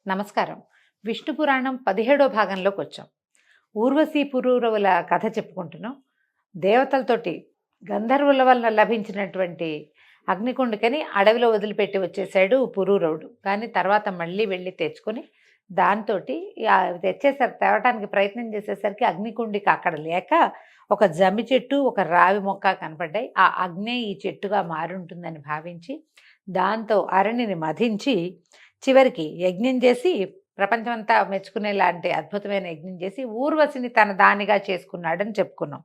నమస్కారం. విష్ణు పురాణం 17వ భాగంలోకి వచ్చాం. ఊర్వశీ పురూరవుల కథ చెప్పుకుంటున్నాం. దేవతలతోటి గంధర్వుల వలన లభించినటువంటి అగ్నికుండికని అడవిలో వదిలిపెట్టి వచ్చేసాడు పురూరవుడు. కానీ తర్వాత మళ్ళీ వెళ్ళి తెచ్చుకొని దాంతోటి తెచ్చేసరికి తేవటానికి ప్రయత్నం చేసేసరికి అగ్నికుండిక అక్కడ లేక ఒక జమ్మి చెట్టు, ఒక రావి మొక్క కనపడ్డాయి. ఆ అగ్నే ఈ చెట్టుగా మారుంటుందని భావించి దాంతో అరణిని మధించి చివరికి యజ్ఞం చేసి ప్రపంచమంతా మెచ్చుకునేలాంటి అద్భుతమైన యజ్ఞం చేసి ఊర్వశిని తన దానిగా చేసుకున్నాడని చెప్పుకున్నాం.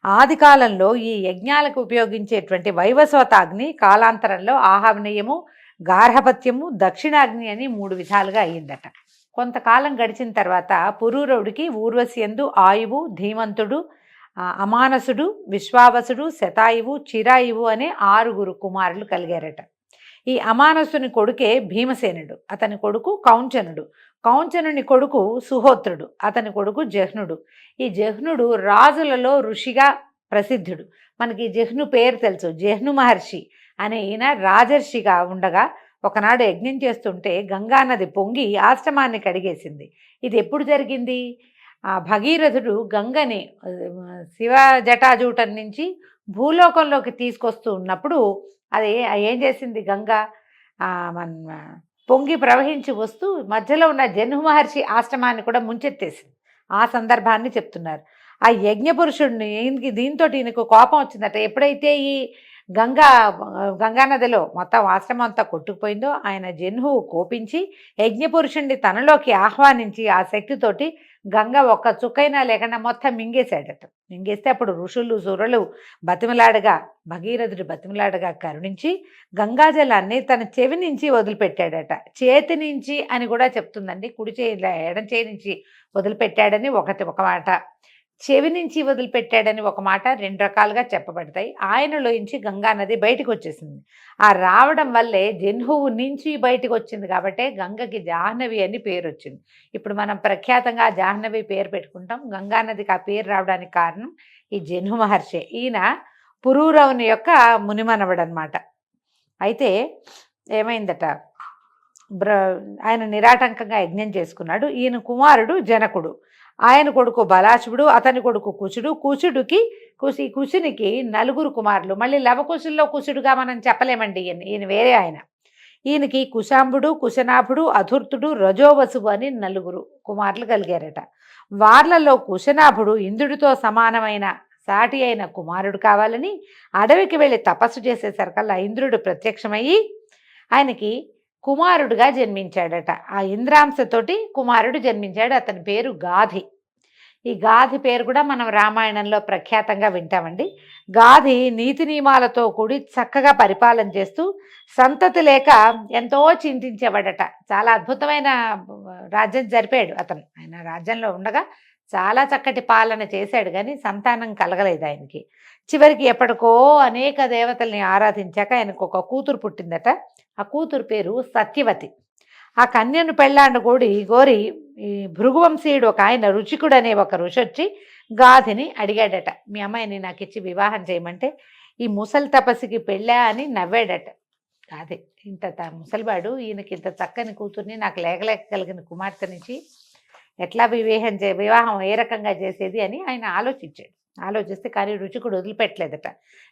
ఆది కాలంలో ఈ యజ్ఞాలకు ఉపయోగించేటువంటి వైవస్వతాగ్ని కాలాంతరంలో ఆహవనీయము, గార్హపత్యము, దక్షిణాగ్ని అని 3 విధాలుగా అయ్యిందట. కొంతకాలం గడిచిన తర్వాత పురూరవుడికి ఊర్వశి యందు ఆయువు, ధీమంతుడు, అమానసుడు, విశ్వావసుడు, శతాయువు, చిరాయువు అనే 6 కుమారులు కలిగారట. ఈ అమానసుని కొడుకే భీమసేనుడు, అతని కొడుకు కౌంచనుడు, కౌంచనుని కొడుకు సుహోత్రుడు, అతని కొడుకు జహ్నుడు. ఈ జహ్నుడు రాజులలో ఋషిగా ప్రసిద్ధుడు. మనకి జహ్ను పేరు తెలుసు. జహ్ను మహర్షి అనే ఈయన రాజర్షిగా ఉండగా ఒకనాడు యజ్ఞం చేస్తుంటే గంగానది పొంగి ఆశ్రమాన్ని కడిగేసింది. ఇది ఎప్పుడు జరిగింది? భగీరథుడు గంగని శివ జటాజూటం నుంచి భూలోకంలోకి తీసుకొస్తూ ఉన్నప్పుడు అది ఏం చేసింది? గంగ మన పొంగి ప్రవహించి వస్తూ మధ్యలో ఉన్న జహ్ను మహర్షి ఆశ్రమాన్ని కూడా ముంచెత్తేసింది. ఆ సందర్భాన్ని చెప్తున్నారు. ఆ యజ్ఞపురుషుడిని దీంతో ఈయనకు కోపం వచ్చిందట. ఎప్పుడైతే ఈ గంగానదిలో మొత్తం ఆశ్రమం అంతా కొట్టుకుపోయిందో ఆయన జహ్నువు కోపించి యజ్ఞపురుషుణ్ణి తనలోకి ఆహ్వానించి ఆ శక్తితోటి గంగ ఒక్క చుక్కైనా లేకుండా మొత్తం మింగేశాడట. మింగేస్తే అప్పుడు ఋషులు సురలు బతిమలాడగా భగీరథుడు బతిమలాడగా కరుణించి గంగాజలాన్ని తన చెవి నుంచి వదిలిపెట్టాడట. చేతి నుంచి అని కూడా చెప్తుందండి. కుడి చేయి ఎడం చేయి నుంచి వదిలిపెట్టాడని ఒక మాట, చెవి నుంచి వదిలిపెట్టాడని ఒక మాట, 2 రకాలుగా చెప్పబడతాయి. ఆయనలోంచి గంగానది బయటకు వచ్చేసింది. ఆ రావడం వల్లే జహ్నువు నుంచి బయటకు వచ్చింది కాబట్టి గంగకి జాహ్నవి అని పేరు వచ్చింది. ఇప్పుడు మనం ప్రఖ్యాతంగా జాహ్నవి పేరు పెట్టుకుంటాం. గంగానదికి ఆ పేరు రావడానికి కారణం ఈ జహ్ను మహర్షి. ఈయన పురూరవుని యొక్క మునిమనవడనమాట. అయితే ఏమైందట, ఆయన నిరాటంకంగా యజ్ఞం చేసుకున్నాడు. ఈయన కుమారుడు జనకుడు, ఆయన కొడుకు బలాశుడు, అతని కొడుకు కుశుడు. కుశునికి 4 కుమారులు. మళ్ళీ లవకుశుల్లో కుశుడుగా మనం చెప్పలేమండి. ఈయన వేరే ఆయన. ఈయనకి కుశాంబుడు, కుశనాభుడు, అధుర్తుడు, రజోవసువు అని 4 కుమారులు కలిగారట. వార్లలో కుశనాభుడు ఇంద్రుడితో సమానమైన సాటి అయిన కుమారుడు కావాలని అడవికి వెళ్ళి తపస్సు చేసేసరికల్లా ఇంద్రుడు ప్రత్యక్షమయ్యి ఆయనకి కుమారుడుగా జన్మించాడట. ఆ ఇంద్రాంశతోటి కుమారుడు జన్మించాడు. అతని పేరు గాధి. ఈ గాధి పేరు కూడా మనం రామాయణంలో ప్రఖ్యాతంగా వింటామండి. గాధి నీతి నియమాలతో కూడి చక్కగా పరిపాలన చేస్తూ సంతతి లేక ఎంతో చింతించేవాడట. చాలా అద్భుతమైన రాజ్యం జరిపాడు అతను. ఆయన రాజ్యంలో ఉండగా చాలా చక్కటి పాలన చేశాడు, కానీ సంతానం కలగలేదు ఆయనకి. చివరికి ఎప్పటికో అనేక దేవతల్ని ఆరాధించాక ఆయనకు ఒక కూతురు పుట్టిందట. ఆ కూతురు పేరు సత్యవతి. ఆ కన్యను గోరి ఈ భృగువంశీయుడు ఒక ఆయన రుచికుడు అనే ఒక ఋషి వచ్చి గాధిని అడిగాడట, మీ అమ్మాయిని నాకు ఇచ్చి వివాహం చేయమంటే ఈ ముసలి తపస్సుకి పెళ్ళా అని నవ్వాడట. అదే ఇంత ముసలివాడు ఈయనకి ఇంత చక్కని కూతుర్ని నాకు లేకలేక కలిగిన కుమార్తెనిచ్చి ఎట్లా వివాహం ఏ రకంగా చేసేది అని ఆయన ఆలోచిస్తే కానీ రుచికుడు వదిలిపెట్టలేదట.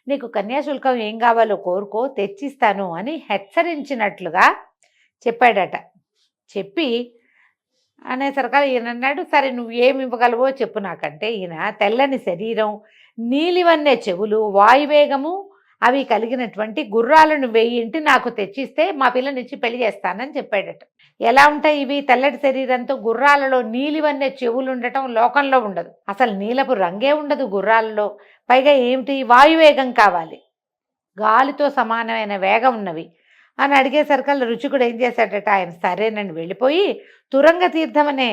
నీకు కన్యాశుల్కం ఏం కావాలో కోరుకో, తెచ్చిస్తాను అని హెచ్చరించినట్లుగా చెప్పాడట. చెప్పి అనేసరికల్లా ఈయన అన్నాడు, సరే నువ్వు ఏమి ఇవ్వగలవో చెప్పు నాకంటే. ఈయన తెల్లని శరీరం, నీలివన్నే చెవులు, వాయువేగము అవి కలిగినటువంటి గుర్రాలను 1000 నాకు తెచ్చిస్తే మా పిల్లనిచ్చి పెళ్లి చేస్తానని చెప్పాడట. ఎలా ఉంటాయి ఇవి? తెల్లటి శరీరంతో గుర్రాలలో నీలివన్నే చెవులు ఉండటం లోకంలో ఉండదు. అసలు నీలపు రంగే ఉండదు గుర్రాలలో. పైగా ఏమిటి? వాయువేగం కావాలి, గాలితో సమానమైన వేగం ఉన్నవి అని అడిగేసరికల్లా రుచికుడు ఏం చేశాడట, ఆయన సరేనని వెళ్ళిపోయి తురంగ తీర్థం అనే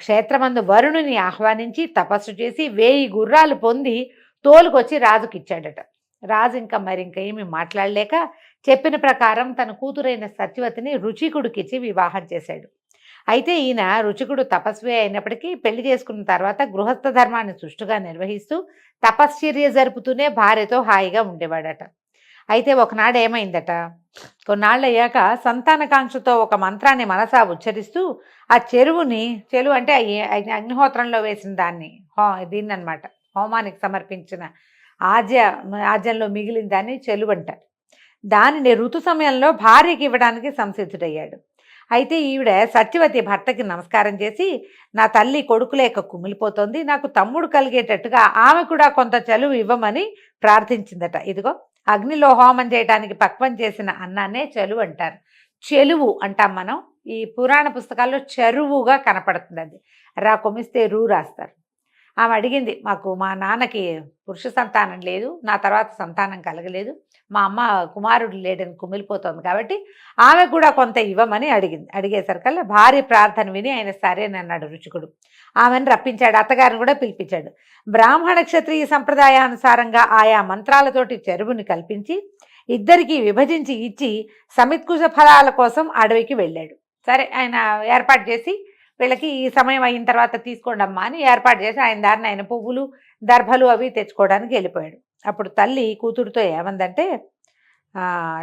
క్షేత్రమందు వరుణుని ఆహ్వానించి తపస్సు చేసి 1000 గుర్రాలు పొంది తోలుకొచ్చి రాజుకి ఇచ్చాడట. రాజు ఇంకా ఏమీ మాట్లాడలేక చెప్పిన ప్రకారం తన కూతురైన సత్యవతిని రుచికుడికిచ్చి వివాహం చేశాడు. అయితే ఈయన రుచికుడు తపస్వి అయినప్పటికీ పెళ్లి చేసుకున్న తర్వాత గృహస్థ ధర్మాన్ని సుష్టుగా నిర్వహిస్తూ తపశ్చర్య జరుపుతూనే భార్యతో హాయిగా ఉండేవాడట. అయితే ఒకనాడు ఏమైందట, కొన్నాళ్ళు అయ్యాక సంతానకాంక్షతో ఒక మంత్రాన్ని మనసా ఉచ్చరిస్తూ ఆ చెరువు అంటే అగ్నిహోత్రంలో వేసిన దాన్ని దీన్ని అనమాట, హోమానికి సమర్పించిన ఆజ్య ఆజ్యంలో మిగిలిన దాన్ని చెలువు అంటారు. దానిని ఋతు సమయంలో భార్యకి ఇవ్వడానికి సంసిద్ధుడయ్యాడు. అయితే ఈవిడ సత్యవతి భర్తకి నమస్కారం చేసి, నా తల్లి కొడుకు లేక కుమిలిపోతోంది, నాకు తమ్ముడు కలిగేటట్టుగా ఆమె కూడా కొంత చలువు ఇవ్వమని ప్రార్థించిందట. ఇదిగో అగ్నిలో హోమం చేయడానికి పక్వం చేసిన అన్నాన్నే చెలువు అంటారు. చెలువు అంటాం మనం. ఈ పురాణ పుస్తకాల్లో చెరువుగా కనపడుతుంది. అది రా కొమిస్తే రూ రాస్తారు. ఆమె అడిగింది, మాకు మా నాన్నకి పురుష సంతానం లేదు, నా తర్వాత సంతానం కలగలేదు, మా అమ్మ కుమారుడు లేడని కుమిలిపోతుంది, కాబట్టి ఆమె కూడా కొంత ఇవ్వమని అడిగేసరికల్లా భార్య ప్రార్థన విని ఆయన సరేనన్నాడు రుచికుడు. ఆమెను రప్పించాడు, అత్తగారిని కూడా పిలిపించాడు. బ్రాహ్మణ క్షత్రియ సంప్రదాయానుసారంగా ఆయా మంత్రాలతోటి చెరువుని కల్పించి ఇద్దరికీ విభజించి ఇచ్చి సమిత్కుశ ఫలాల కోసం అడవికి వెళ్ళాడు. సరే ఆయన ఏర్పాటు చేసి వీళ్ళకి ఈ సమయం అయిన తర్వాత తీసుకోండి అమ్మా అని ఏర్పాటు చేసి ఆయన దారిని ఆయన పువ్వులు దర్భలు అవి తెచ్చుకోవడానికి వెళ్ళిపోయాడు. అప్పుడు తల్లి కూతురుతో ఏమందంటే,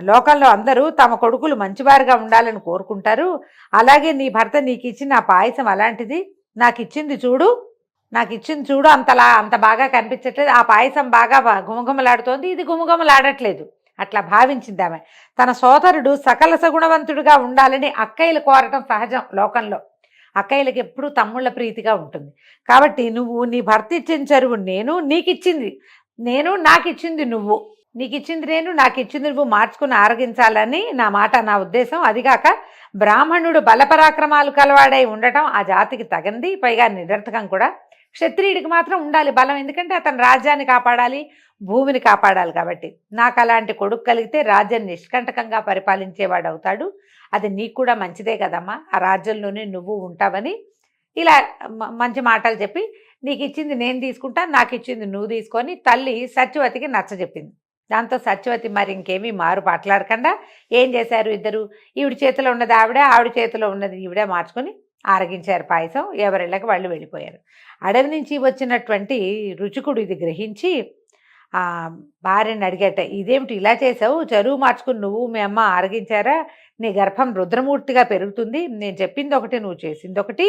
లోకంలో అందరూ తమ కొడుకులు మంచివారుగా ఉండాలని కోరుకుంటారు, అలాగే నీ భర్త నీకు ఇచ్చిన ఆ పాయసం అలాంటిది, నాకు ఇచ్చింది చూడు అంత బాగా కనిపించట్లేదు, ఆ పాయసం బాగా గుమగుమలాడుతోంది, ఇది గుమగుమలాడట్లేదు. అట్లా భావించింది ఆమె. తన సోదరుడు సకల సగుణవంతుడిగా ఉండాలని అక్కయ్యలు కోరటం సహజం లోకంలో. అక్కయ్యలకి ఎప్పుడూ తమ్ముళ్ళ ప్రీతిగా ఉంటుంది. కాబట్టి నువ్వు నీ భర్త ఇచ్చిన చెరువు నేను నాకిచ్చింది నువ్వు, నీకిచ్చింది నేను నాకిచ్చింది నువ్వు మార్చుకుని ఆరగించాలని నా ఉద్దేశం. అదిగాక బ్రాహ్మణుడు బలపరాక్రమాలు కలవాడై ఉండటం ఆ జాతికి తగంది, పైగా నిరర్థకం కూడా. క్షత్రియుడికి మాత్రం ఉండాలి బలం, ఎందుకంటే అతను రాజ్యాన్ని కాపాడాలి, భూమిని కాపాడాలి. కాబట్టి నాకు అలాంటి కొడుకు కలిగితే రాజ్యాన్ని నిష్కంటకంగా పరిపాలించేవాడు అవుతాడు, అది నీకు కూడా మంచిదే కదమ్మా, ఆ రాజ్యంలోనే నువ్వు ఉంటావని ఇలా మంచి మాటలు చెప్పి, నీకు ఇచ్చింది నేను తీసుకుంటాను, నాకు ఇచ్చింది నువ్వు తీసుకొని తల్లి సత్యవతికి నచ్చజెప్పింది. దాంతో సత్యవతి మరి ఇంకేమీ మారు మాట్లాడకుండా ఏం చేశారు ఇద్దరు, ఈవిడ చేతిలో ఉన్నది ఆవిడ చేతిలో ఉన్నది ఈవిడ మార్చుకొని ఆరగించారు పాయసం. ఎవరిళ్ళకి వాళ్ళు వెళ్ళిపోయారు. అడవి నుంచి వచ్చినటువంటి రుచికుడు ఇది గ్రహించి భార్యని అడిగట, ఇదేమిటి ఇలా చేసావు, చెరువు మార్చుకుని నువ్వు మీ అమ్మ ఆరగించారా, నీ గర్భం రుద్రమూర్తిగా పెరుగుతుంది, నేను చెప్పింది ఒకటి నువ్వు చేసింది ఒకటి,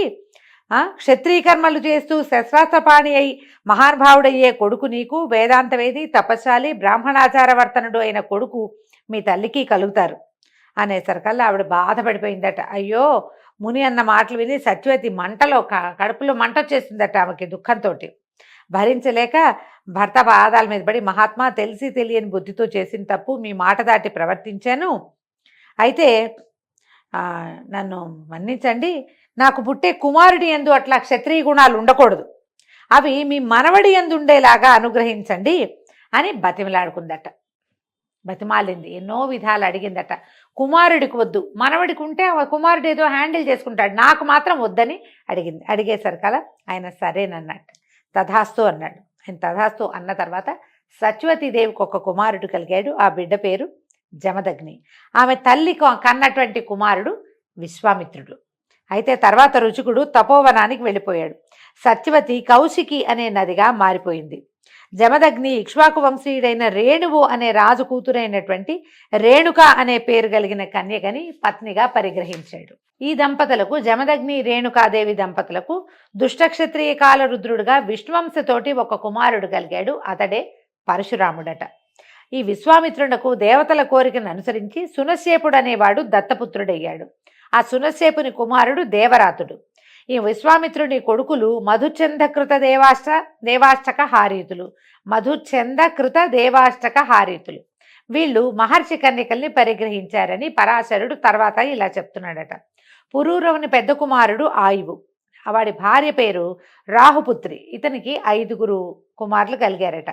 క్షత్రియకర్మలు చేస్తూ శస్త్రాస్త్రపాణి అయి మహానుభావుడయ్యే కొడుకు నీకు, వేదాంతవేది తపస్శాలి బ్రాహ్మణాచారవర్తనుడు అయిన కొడుకు మీ తల్లికి కలుగుతారు అనేసరికల్లా ఆవిడ బాధపడిపోయిందట. అయ్యో, ముని అన్న మాటలు విని సత్యవతి మంటలో కడుపులో మంట వచ్చేసిందట ఆమెకి దుఃఖంతో. భరించలేక భర్త పాదాల మీద పడి, మహాత్మా తెలిసి తెలియని బుద్ధితో చేసిన తప్పు, మీ మాట దాటి ప్రవర్తించాను, అయితే నన్ను మన్నించండి, నాకు పుట్టే కుమారుడి యందు అట్లా క్షత్రియ గుణాలు ఉండకూడదు, అవి మీ మనవడి యందు ఉండేలాగా అనుగ్రహించండి అని బతిమలాడుకుందట. బతిమాలింది, ఎన్నో విధాలు అడిగిందట. కుమారుడికి వద్దు, మనవడికి ఉంటే కుమారుడు ఏదో హ్యాండిల్ చేసుకుంటాడు, నాకు మాత్రం వద్దని అడిగేసరికల ఆయన సరేనన్నట్టు తథాస్తు అన్నాడు. ఆయన తథాస్తు అన్న తర్వాత సత్యవతీదేవికి ఒక కుమారుడు కలిగాడు. ఆ బిడ్డ పేరు జమదగ్ని. ఆమె తల్లి కన్నటువంటి కుమారుడు విశ్వామిత్రుడు. అయితే తర్వాత రుచికుడు తపోవనానికి వెళ్ళిపోయాడు. సత్యవతి కౌశికి అనే నదిగా మారిపోయింది. జమదగ్ని ఇక్ష్వాకు వంశీయుడైన రేణువు అనే రాజు కూతురైనటువంటి రేణుక అనే పేరు కలిగిన కన్యకని పత్నిగా పరిగ్రహించాడు. ఈ దంపతులకు, జమదగ్ని రేణుకాదేవి దంపతులకు దుష్టక్షత్రియ కాలరుద్రుడుగా విష్ణువంశతోటి ఒక కుమారుడు కలిగాడు. అతడే పరశురాముడట. ఈ విశ్వామిత్రునకు దేవతల కోరికను అనుసరించి సునశ్శేపుడు అనేవాడు దత్తపుత్రుడయ్యాడు. ఆ సునశ్శేపుని కుమారుడు దేవరాతుడు. ఈ విశ్వామిత్రుని కొడుకులు మధుచందకృత దేవాష్టక హారీతులు. మధుచందకృత దేవాష్టక హారీతులు వీళ్ళు మహర్షి కన్యకల్ని పరిగ్రహించారని పరాశరుడు తర్వాత ఇలా చెప్తున్నాడట. పురూరవుని పెద్ద కుమారుడు ఆయువు, వాడి భార్య పేరు రాహుపుత్రి. ఇతనికి 5 కుమారులు కలిగారట.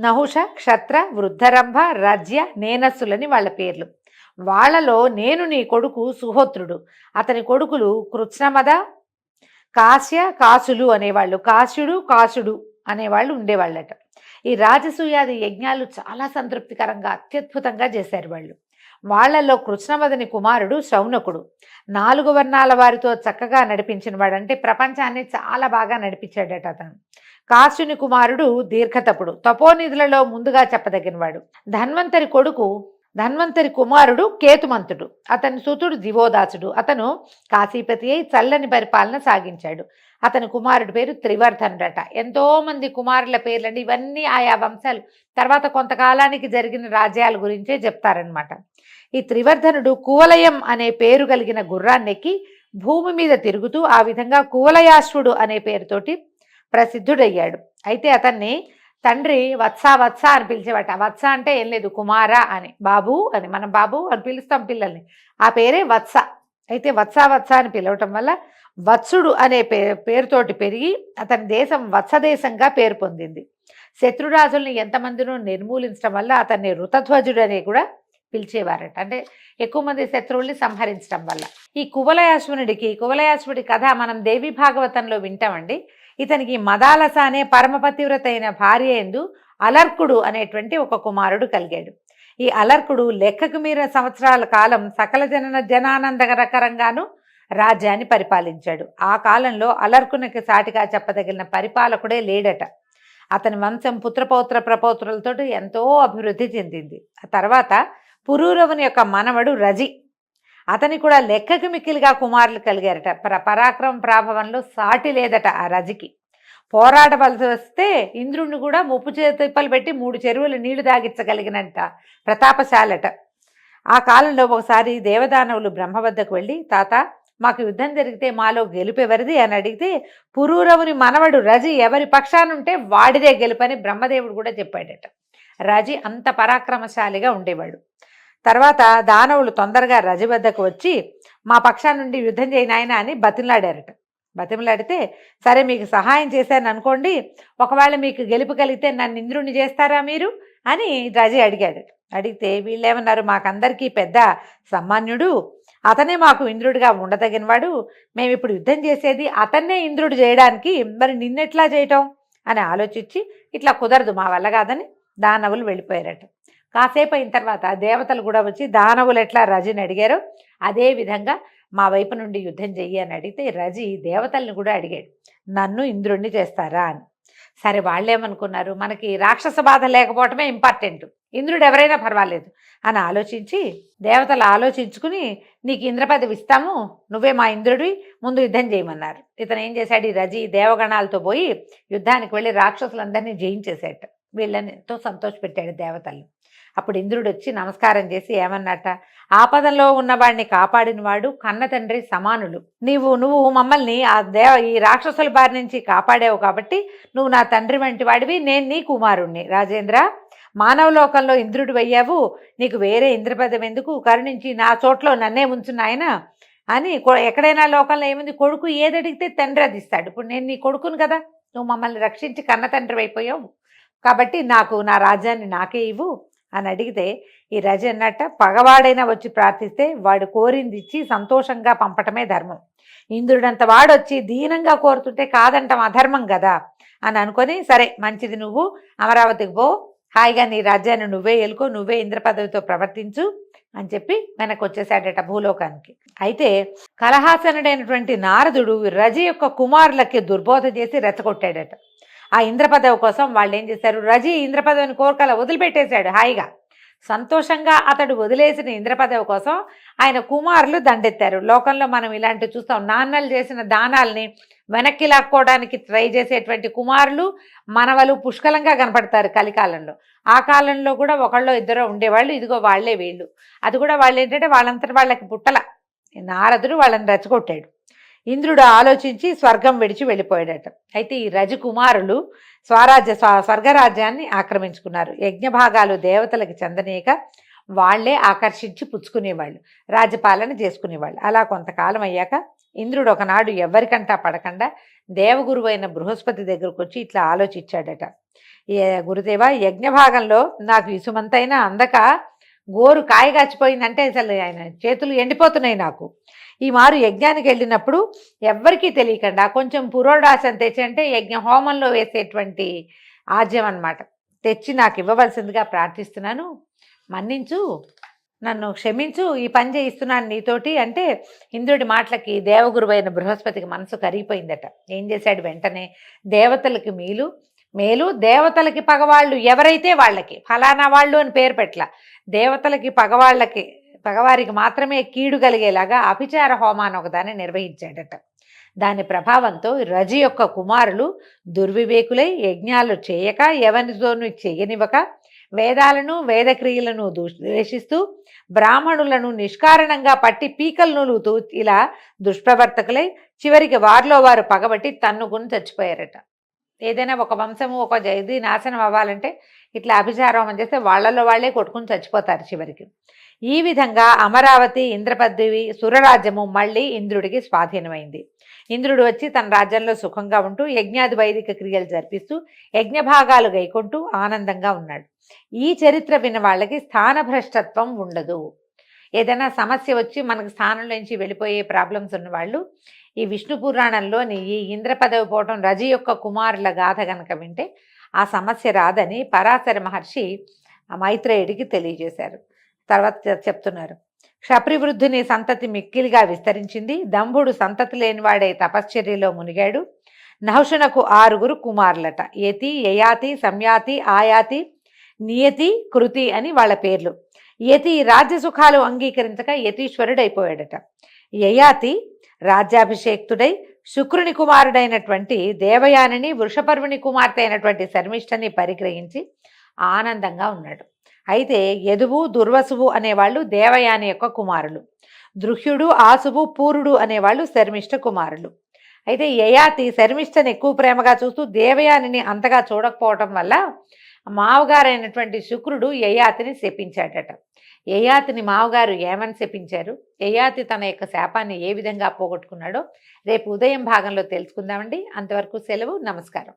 నహుష, క్షత్ర, వృద్ధరంభ, రజ్య, నేనస్సులని వాళ్ళ పేర్లు. వాళ్లలో నేను నీ కొడుకు సుహోత్రుడు, అతని కొడుకులు కృత్స్నమద, కాశ్య, కాసులు అనేవాళ్ళు, కాసుడు అనేవాళ్ళు ఉండేవాళ్ళట. ఈ రాజసూయాది యజ్ఞాలు చాలా సంతృప్తికరంగా అత్యద్భుతంగా చేశారు వాళ్ళు. వాళ్లలో కృష్ణమదని కుమారుడు శౌనకుడు. 4 వర్ణాల వారితో చక్కగా నడిపించిన వాడు, అంటే ప్రపంచాన్ని చాలా బాగా నడిపించాడట అతను. కాశ్యుని కుమారుడు దీర్ఘతపుడు, తపోనిధులలో ముందుగా చెప్పదగినవాడు. ధన్వంతరి కుమారుడు కేతుమంతుడు, అతని సుతుడు దివోదాసుడు. అతను కాశీపతి అయి చల్లని పరిపాలన సాగించాడు. అతని కుమారుడి పేరు త్రివర్ధనుడట. ఎంతో మంది కుమారుల పేర్లండి ఇవన్నీ. ఆయా వంశాలు తర్వాత కొంతకాలానికి జరిగిన రాజ్యాల గురించే చెప్తారనమాట. ఈ త్రివర్ధనుడు కువలయం అనే పేరు కలిగిన గుర్రాన్నెక్కి భూమి మీద తిరుగుతూ ఆ విధంగా కువలయాశ్వుడు అనే పేరుతోటి ప్రసిద్ధుడయ్యాడు. అయితే అతన్ని తండ్రి వత్స వత్స అని పిలిచేవాట. వత్స అంటే ఏం లేదు, కుమార అని, బాబు అని, మనం బాబు అని పిలుస్తాం పిల్లల్ని, ఆ పేరే వత్స. అయితే వత్స వత్స అని పిలవటం వల్ల వత్సుడు అనే పేరుతోటి పెరిగి అతని దేశం వత్సదేశంగా పేరు పొందింది. శత్రురాజుల్ని ఎంతమందినో నిర్మూలించడం వల్ల అతన్ని ఋతధ్వజుడు అని కూడా పిలిచేవారట. అంటే ఎక్కువ మంది శత్రువుల్ని సంహరించడం వల్ల. ఈ కువలయాశ్వుడి కథ మనం దేవి భాగవతంలో వింటామండి. ఇతనికి మదాలస అనే పరమపతివ్రత అయిన భార్య యందు అలర్కుడు అనేటువంటి ఒక కుమారుడు కలిగాడు. ఈ అలర్కుడు లెక్కకు మీర సంవత్సరాల కాలం సకల జనానందకరంగాను రాజ్యాన్ని పరిపాలించాడు. ఆ కాలంలో అలర్కునికి సాటిగా చెప్పదగిన పరిపాలకుడే లేడట. అతని వంశం పుత్రపౌత్ర ప్రపౌత్రులతో ఎంతో అభివృద్ధి చెందింది. ఆ తర్వాత పురూరవుని యొక్క మనవడు రజి, అతని కూడా లెక్కకు మిక్కిలిగా కుమారులు కలిగారట. పరాక్రమ ప్రాభవంలో సాటి లేదట ఆ రజికి. పోరాడవలసి వస్తే ఇంద్రుడిని కూడా ముప్పు తిప్పలు పెట్టి 3 చెరువులు నీళ్లు తాగించగలిగినంత ప్రతాపశాలట. ఆ కాలంలో ఒకసారి దేవదానవులు బ్రహ్మ వద్దకు వెళ్ళి, తాత మాకు యుద్ధం జరిగితే మాలో గెలుపెవరిది అని అడిగితే, పురూరవుని మనవడు రజి ఎవరి పక్షానుంటే వాడిదే గెలుపని బ్రహ్మదేవుడు కూడా చెప్పాడట. రజి అంత పరాక్రమశాలిగా ఉండేవాడు. తర్వాత దానవులు తొందరగా రజి వద్దకు వచ్చి, మా పక్షా నుండి యుద్ధం చేయనాయన అని బతిమలాడారట. బతిమలాడితే, సరే మీకు సహాయం చేశాను అనుకోండి, ఒకవేళ మీకు గెలుపు కలిగితే నన్ను ఇంద్రుణ్ణి చేస్తారా మీరు అని రజి అడిగాడు. అడిగితే వీళ్ళేమన్నారు, మాకందరికీ పెద్ద సామాన్యుడు, అతనే మాకు ఇంద్రుడిగా ఉండదగినవాడు, మేము ఇప్పుడు యుద్ధం చేసేది అతన్నే ఇంద్రుడు చేయడానికి, మరి నిన్నెట్లా చేయటం అని ఆలోచించి, ఇట్లా కుదరదు మా వల్ల కాదని దానవులు వెళ్ళిపోయారట. కాసేపు అయిన తర్వాత దేవతలు కూడా వచ్చి దానవులు ఎట్లా రజిని అడిగారో అదే విధంగా మా వైపు నుండి యుద్ధం చెయ్యి అని అడిగితే రజి దేవతల్ని కూడా అడిగాడు, నన్ను ఇంద్రుణ్ణి చేస్తారా అని. సరే వాళ్ళేమనుకున్నారు, మనకి రాక్షస బాధ లేకపోవటమే ఇంపార్టెంట్, ఇంద్రుడు ఎవరైనా పర్వాలేదు అని ఆలోచించి దేవతలు ఆలోచించుకుని, నీకు ఇంద్రపదవి ఇస్తాము, నువ్వే మా ఇంద్రుడివి, ముందు యుద్ధం చేయమన్నారు. ఇతను ఏం చేశాడు, ఈ రజి దేవగణాలతో పోయి యుద్ధానికి వెళ్ళి రాక్షసులందరినీ జయించేశాడు. వీళ్ళని ఎంతో సంతోషపెట్టాడు దేవతల్ని. అప్పుడు ఇంద్రుడు వచ్చి నమస్కారం చేసి ఏమన్నట, ఆపదలో ఉన్నవాడిని కాపాడిన వాడు కన్న తండ్రి సమానులు, నువ్వు మమ్మల్ని ఈ రాక్షసుల బారి నుంచి కాపాడావు కాబట్టి నువ్వు నా తండ్రి వంటి వాడివి, నేను నీ కుమారుణ్ణి. రాజేంద్ర, మానవలోకంలో ఇంద్రుడు అయ్యావు, నీకు వేరే ఇంద్రపదం ఎందుకు, కరుణించి నా చోట్లో నన్నే ఉంచున్నాయన అని. ఎక్కడైనా లోకంలో ఏముంది, కొడుకు ఏదడిగితే తండ్రి అది ఇస్తాడు. ఇప్పుడు నేను నీ కొడుకును కదా, నువ్వు మమ్మల్ని రక్షించి కన్న తండ్రి అయిపోయావు కాబట్టి నాకు నా రాజ్యాన్ని నాకే ఇవ్వు అని అడిగితే, ఈ రజ అన్నట్ట, పగవాడైనా వచ్చి ప్రార్థిస్తే వాడు కోరింది ఇచ్చి సంతోషంగా పంపటమే ధర్మం, ఇంద్రుడంత వాడొచ్చి దీనంగా కోరుతుంటే కాదంటాం అధర్మం కదా అని అనుకొని, సరే మంచిది, నువ్వు అమరావతికి పో, హాయిగా నీ రాజ్యాన్ని నువ్వే ఏలుకో, నువ్వే ఇంద్ర పదవితో ప్రవర్తించు అని చెప్పి వెనక్కి వచ్చేసాడట భూలోకానికి. అయితే కలహాసనుడైనటువంటి నారదుడు రజి యొక్క కుమారులకి దుర్బోధ చేసి రెచ్చగొట్టాడట. ఆ ఇంద్రపదవి కోసం వాళ్ళు ఏం చేశారు, రజి ఇంద్రపదవిని కోరికలా వదిలిపెట్టేశాడు. హాయిగా సంతోషంగా అతడు వదిలేసిన ఇంద్రపదవి కోసం ఆయన కుమారులు దండెత్తారు. లోకంలో మనం ఇలాంటివి చూస్తాం, నాన్నలు చేసిన దానాల్ని వెనక్కి లాక్కోవడానికి ట్రై చేసేటువంటి కుమారులు మనవలు పుష్కలంగా కనపడతారు కలికాలంలో. ఆ కాలంలో కూడా ఒకళ్ళో ఇద్దరో ఉండేవాళ్ళు, ఇదిగో వాళ్లే వీళ్ళు. అది కూడా వాళ్ళు ఏంటంటే వాళ్ళంతటి వాళ్ళకి పుట్టల, నారదుడు వాళ్ళని రెచ్చగొట్టాడు. ఇంద్రుడు ఆలోచించి స్వర్గం విడిచి వెళ్ళిపోయాడట. అయితే ఈ రజకుమారులు స్వర్గరాజ్యాన్ని ఆక్రమించుకున్నారు. యజ్ఞభాగాలు దేవతలకు చెందనీయక వాళ్లే ఆకర్షించి పుచ్చుకునేవాళ్ళు, రాజ్యపాలన చేసుకునేవాళ్ళు. అలా కొంతకాలం అయ్యాక ఇంద్రుడు ఒకనాడు ఎవరికంటా పడకుండా దేవగురువైన బృహస్పతి దగ్గరకు వచ్చి ఇట్లా ఆలోచించాడట, గురుదేవ, యజ్ఞభాగంలో నాకు ఇసుమంతైనా అందక గోరు కాయగాచిపోయిందంటే అసలు ఆయన చేతులు ఎండిపోతున్నాయి. నాకు ఈ మారు యజ్ఞానికి వెళ్ళినప్పుడు ఎవ్వరికీ తెలియకుండా కొంచెం పురోడాసం తెచ్చి, అంటే యజ్ఞ హోమంలో వేసేటువంటి ఆజ్యం అన్నమాట, తెచ్చి నాకు ఇవ్వవలసిందిగా ప్రార్థిస్తున్నాను, మన్నించు నన్ను క్షమించు, ఈ పని చేయిస్తున్నాను నీతోటి అంటే ఇంద్రుడి మాటలకి దేవగురువైన బృహస్పతికి మనసు కరిగిపోయిందట. ఏం చేశాడు వెంటనే, దేవతలకి మేలు మేలు దేవతలకి పగవాళ్ళు ఎవరైతే వాళ్ళకి ఫలానా వాళ్ళు అని పేరు పెట్ల, దేవతలకి పగవారికి మాత్రమే కీడు కలిగేలాగా అభిచార హోమాన్ని ఒకదాన్ని నిర్వహించాడట. దాని ప్రభావంతో రజి యొక్క కుమారులు దుర్వివేకులై యజ్ఞాలు చేయక ఎవరితోనూ చేయనివ్వక వేదాలను వేదక్రియలను ద్వేషిస్తూ బ్రాహ్మణులను నిష్కారణంగా పట్టి పీకలు నూలుతూ ఇలా దుష్ప్రవర్తకులై చివరికి వారిలో వారు పగబట్టి తన్నుకుని చచ్చిపోయారట. ఏదైనా ఒక వంశము ఒక ఇది నాశనం అవ్వాలంటే ఇట్లా అభిచారం చేస్తే వాళ్ళలో వాళ్ళే కొట్టుకుని చచ్చిపోతారు చివరికి. ఈ విధంగా అమరావతి ఇంద్రపదవి సురరాజ్యము మళ్ళీ ఇంద్రుడికి స్వాధీనమైంది. ఇంద్రుడు వచ్చి తన రాజ్యంలో సుఖంగా ఉంటూ యజ్ఞాది వైదిక క్రియలు జరిపిస్తూ యజ్ఞభాగాలు గైకుంటూ ఆనందంగా ఉన్నాడు. ఈ చరిత్ర విన్న వాళ్ళకి స్థానభ్రష్టత్వం ఉండదు. ఏదైనా సమస్య వచ్చి మనకు స్థానంలో నుంచి వెళ్ళిపోయే ప్రాబ్లమ్స్ ఉన్నవాళ్ళు ఈ విష్ణు పురాణంలోని ఈ ఇంద్ర పదవి పోవటం రజి యొక్క కుమారుల గాథ గనక వింటే ఆ సమస్య రాదని పరాశర మహర్షి మైత్రేయుడికి తెలియజేశారు. తర్వాత చెప్తున్నారు, క్షప్రివృద్ధుని సంతతి మిక్కిలిగా విస్తరించింది. దంభుడు సంతతి లేనివాడే తపశ్చర్యలో మునిగాడు. నహుషునకు 6 కుమారులట. యతి, యయాతి, సంయాతి, ఆయాతి, నియతి, కృతి అని వాళ్ళ పేర్లు. యతి రాజ్యసుఖాలు అంగీకరించక యతీశ్వరుడైపోయాడట. యయాతి రాజ్యాభిషేక్తుడై శుక్రుని కుమారుడైనటువంటి దేవయానిని వృషపర్వుని కుమార్తె అయినటువంటి శర్మిష్ఠని పరిగ్రహించి ఆనందంగా ఉన్నాడు. అయితే యదువు దుర్వసువు అనేవాళ్ళు దేవయాని యొక్క కుమారులు. దృహ్యుడు ఆసువు పూరుడు అనేవాళ్ళు శర్మిష్ఠ కుమారులు. అయితే యయాతి శర్మిష్ఠని ఎక్కువ ప్రేమగా చూస్తూ దేవయానిని అంతగా చూడకపోవటం వల్ల మావగారైనటువంటి శుక్రుడు యయాతిని శపించాడట. యయాతిని మావగారు ఏమని శపించారు, యయాతి తన యొక్క శాపాన్ని ఏ విధంగా పోగొట్టుకున్నాడో రేపు ఉదయం భాగంలో తెలుసుకుందామండి. అంతవరకు సెలవు, నమస్కారం.